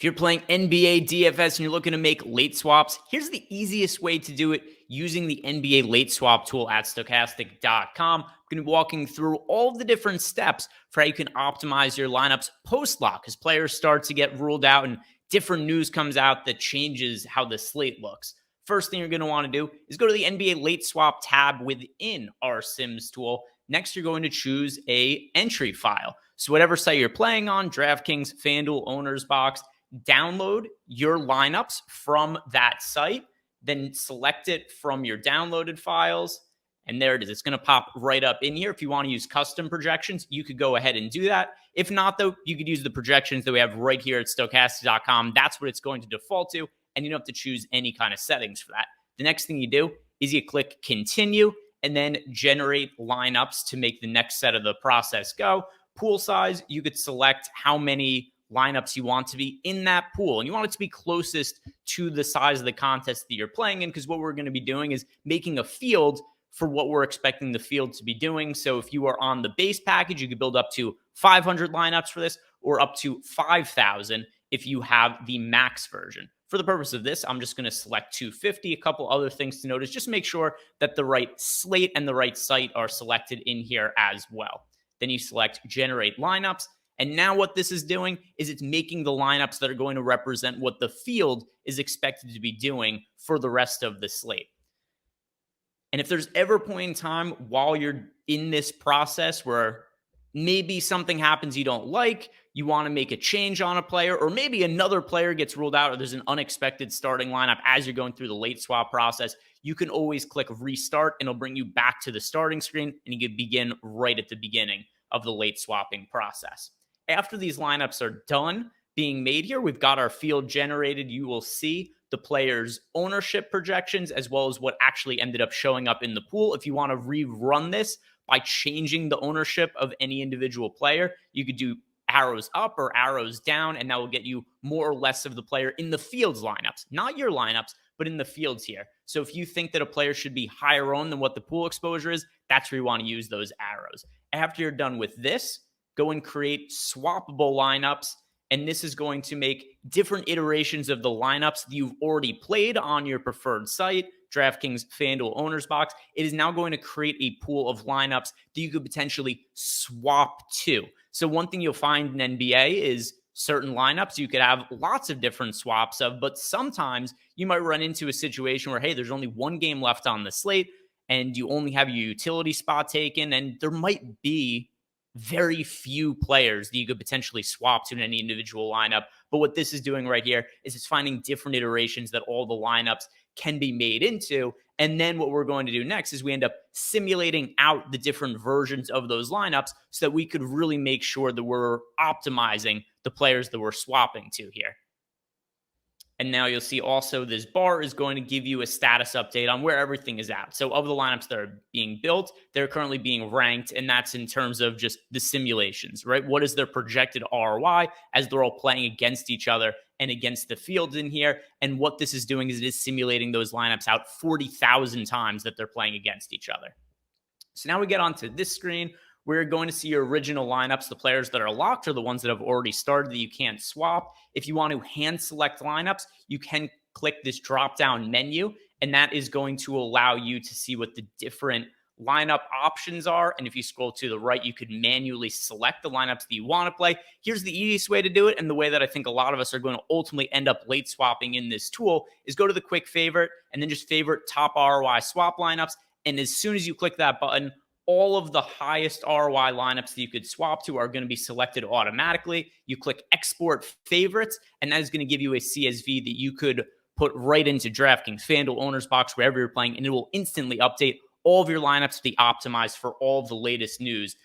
you're playing NBA DFS and you're looking to make late swaps, here's the easiest way to do it using the NBA late swap tool at Stokastic.com. I'm going to be walking through all of the different steps for how you can optimize your lineups post-lock as players start to get ruled out and different news comes out that changes how the slate looks. First thing you're going to want to do is go to the NBA late swap tab within our Sims tool. Next, you're going to choose a entry file. So whatever site you're playing on, DraftKings, FanDuel, Owner's Box, download your lineups from that site, then select it from your downloaded files, and there it is. It's going to pop right up in here. If you want to use custom projections, you could go ahead and do that. If not, though, you could use the projections that we have right here at Stokastic.com. That's what it's going to default to, and you don't have to choose any kind of settings for that. The next thing you do is you click Continue, and then generate lineups to make the next set of the process go. Pool size, you could select how many lineups you want to be in that pool, and you want it to be closest to the size of the contest that you're playing in, because what we're going to be doing is making a field for what we're expecting the field to be doing. So if you are on the base package, you could build up to 500 lineups for this, or up to 5,000 if you have the max version. For the purpose of this, I'm just going to select 250. A couple other things to notice, just make sure that the right slate and the right site are selected in here as well. Then you select generate lineups. And now what this is doing is it's making the lineups that are going to represent what the field is expected to be doing for the rest of the slate. And if there's ever a point in time while you're in this process where maybe something happens you don't like, you want to make a change on a player, or maybe another player gets ruled out, or there's an unexpected starting lineup as you're going through the late swap process, you can always click restart and it'll bring you back to the starting screen, and you can begin right at the beginning of the late swapping process. After these lineups are done being made here, we've got our field generated. You will see the players' ownership projections as well as what actually ended up showing up in the pool. If you want to rerun this by changing the ownership of any individual player, you could do arrows up or arrows down, and that will get you more or less of the player in the field's lineups, not your lineups, but in the fields here. So if you think that a player should be higher owned than what the pool exposure is, that's where you want to use those arrows. After you're done with this, go and create swappable lineups, and this is going to make different iterations of the lineups that you've already played on your preferred site, DraftKings, FanDuel, Owner's Box. It is now going to create a pool of lineups that you could potentially swap to. So one thing you'll find in NBA is certain lineups you could have lots of different swaps of, but sometimes you might run into a situation where, hey, there's only one game left on the slate, and you only have your utility spot taken, and there might be very few players that you could potentially swap to in any individual lineup. But what this is doing right here is it's finding different iterations that all the lineups can be made into. And then what we're going to do next is we end up simulating out the different versions of those lineups so that we could really make sure that we're optimizing the players that we're swapping to here. And now you'll see also this bar is going to give you a status update on where everything is at. So of the lineups that are being built, they're currently being ranked, and that's in terms of just the simulations, right? What is their projected ROI as they're all playing against each other and against the fields in here? And what this is doing is it is simulating those lineups out 40,000 times that they're playing against each other. So now we get onto this screen. We're going to see your original lineups. The players that are locked are the ones that have already started that you can't swap. If you want to hand select lineups, you can click this drop-down menu, and that is going to allow you to see what the different lineup options are. And if you scroll to the right, you could manually select the lineups that you want to play. Here's the easiest way to do it, and the way that I think a lot of us are going to ultimately end up late swapping in this tool is go to the quick favorite and then just favorite top ROI swap lineups. And as soon as you click that button, all of the highest ROI lineups that you could swap to are going to be selected automatically. You click export favorites, and that is going to give you a CSV that you could put right into DraftKings, FanDuel, Owner's Box, wherever you're playing, and it will instantly update all of your lineups to be optimized for all of the latest news